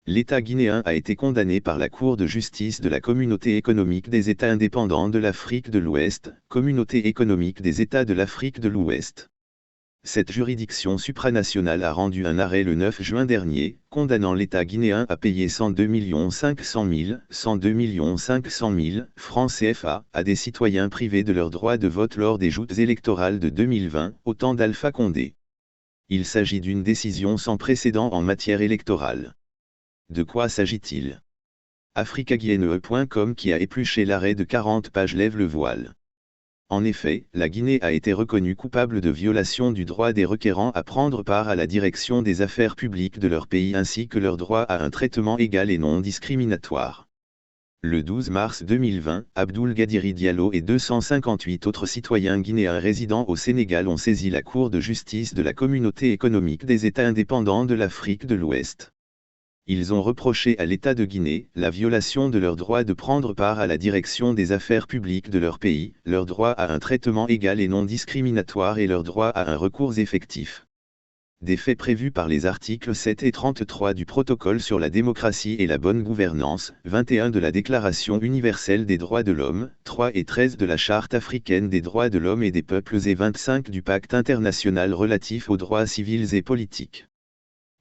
L'État guinéen a été condamné par la Cour de justice de la Communauté économique des États indépendants de l'Afrique de l'Ouest, Communauté économique des États de l'Afrique de l'Ouest. Cette juridiction supranationale a rendu un arrêt le 9 juin dernier, condamnant l'État guinéen à payer 102 500 000 francs CFA à des citoyens privés de leur droit de vote lors des joutes électorales de 2020, au temps d'Alpha Condé. Il s'agit d'une décision sans précédent en matière électorale. De quoi s'agit-il? africaguinéen.com qui a épluché l'arrêt de 40 pages lève le voile. En effet, la Guinée a été reconnue coupable de violation du droit des requérants à prendre part à la direction des affaires publiques de leur pays ainsi que leur droit à un traitement égal et non discriminatoire. Le 12 mars 2020, Abdoul Gadiri Diallo et 258 autres citoyens guinéens résidant au Sénégal ont saisi la Cour de justice de la Communauté économique des États indépendants de l'Afrique de l'Ouest. Ils ont reproché à l'État de Guinée la violation de leur droit de prendre part à la direction des affaires publiques de leur pays, leur droit à un traitement égal et non discriminatoire et leur droit à un recours effectif. Des faits prévus par les articles 7 et 33 du Protocole sur la démocratie et la bonne gouvernance, 21 de la Déclaration universelle des droits de l'homme, 3 et 13 de la Charte africaine des droits de l'homme et des peuples et 25 du Pacte international relatif aux droits civils et politiques.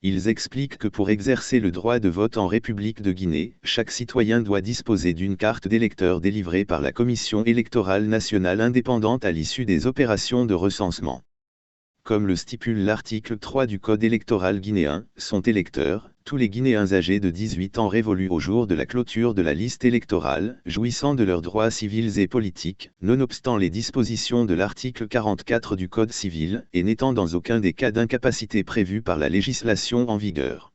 Ils expliquent que pour exercer le droit de vote en République de Guinée, chaque citoyen doit disposer d'une carte d'électeur délivrée par la Commission électorale nationale indépendante à l'issue des opérations de recensement. Comme le stipule l'article 3 du Code électoral guinéen, sont électeurs, tous les Guinéens âgés de 18 ans révolus au jour de la clôture de la liste électorale, jouissant de leurs droits civils et politiques, nonobstant les dispositions de l'article 44 du Code civil, et n'étant dans aucun des cas d'incapacité prévus par la législation en vigueur.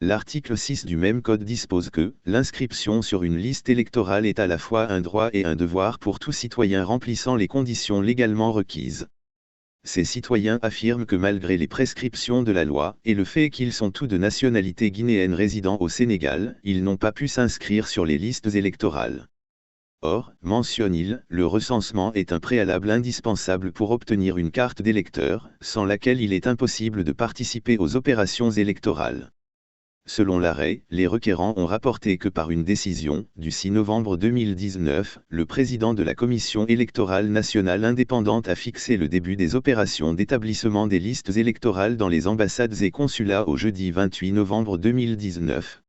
L'article 6 du même code dispose que l'inscription sur une liste électorale est à la fois un droit et un devoir pour tout citoyen remplissant les conditions légalement requises. Ces citoyens affirment que malgré les prescriptions de la loi, et le fait qu'ils sont tous de nationalité guinéenne résidant au Sénégal, ils n'ont pas pu s'inscrire sur les listes électorales. Or, mentionne-t-il, le recensement est un préalable indispensable pour obtenir une carte d'électeur, sans laquelle il est impossible de participer aux opérations électorales. Selon l'arrêt, les requérants ont rapporté que par une décision, du 6 novembre 2019, le président de la Commission électorale nationale indépendante a fixé le début des opérations d'établissement des listes électorales dans les ambassades et consulats au jeudi 28 novembre 2019.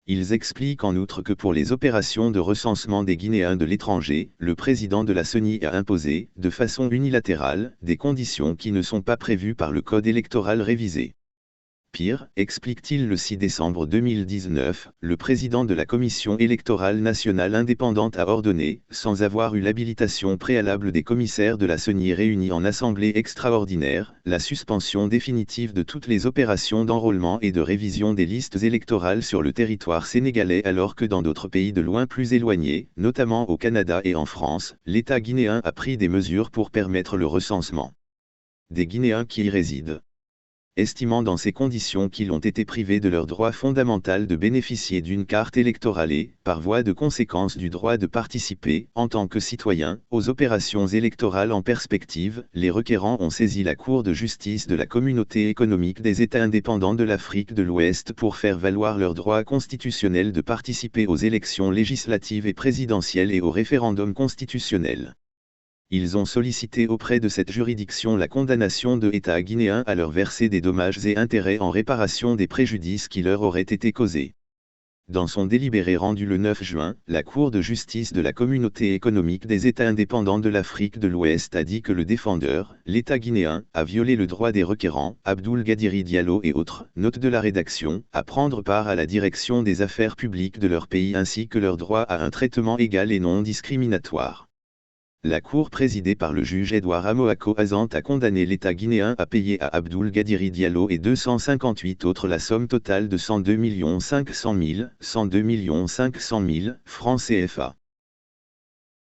Ils expliquent en outre que pour les opérations de recensement des Guinéens de l'étranger, le président de la CENI a imposé, de façon unilatérale, des conditions qui ne sont pas prévues par le code électoral révisé. Pire, explique-t-il le 6 décembre 2019, le président de la Commission électorale nationale indépendante a ordonné, sans avoir eu l'habilitation préalable des commissaires de la CENI réunis en assemblée extraordinaire, la suspension définitive de toutes les opérations d'enrôlement et de révision des listes électorales sur le territoire sénégalais alors que dans d'autres pays de loin plus éloignés, notamment au Canada et en France, l'État guinéen a pris des mesures pour permettre le recensement des Guinéens qui y résident. Estimant dans ces conditions qu'ils ont été privés de leur droit fondamental de bénéficier d'une carte électorale et, par voie de conséquence du droit de participer, en tant que citoyens, aux opérations électorales en perspective, les requérants ont saisi la Cour de justice de la Communauté économique des États indépendants de l'Afrique de l'Ouest pour faire valoir leur droit constitutionnel de participer aux élections législatives et présidentielles et au référendum constitutionnel. Ils ont sollicité auprès de cette juridiction la condamnation de l'État guinéen à leur verser des dommages et intérêts en réparation des préjudices qui leur auraient été causés. Dans son délibéré rendu le 9 juin, la Cour de justice de la Communauté économique des États indépendants de l'Afrique de l'Ouest a dit que le défendeur, l'État guinéen, a violé le droit des requérants, Abdoul Gadiri Diallo et autres, note de la rédaction, à prendre part à la direction des affaires publiques de leur pays ainsi que leur droit à un traitement égal et non discriminatoire. La Cour présidée par le juge Edouard Amoako Azant a condamné l'État guinéen à payer à Abdoul Gadiri Diallo et 258 autres la somme totale de 102 500 000 francs CFA.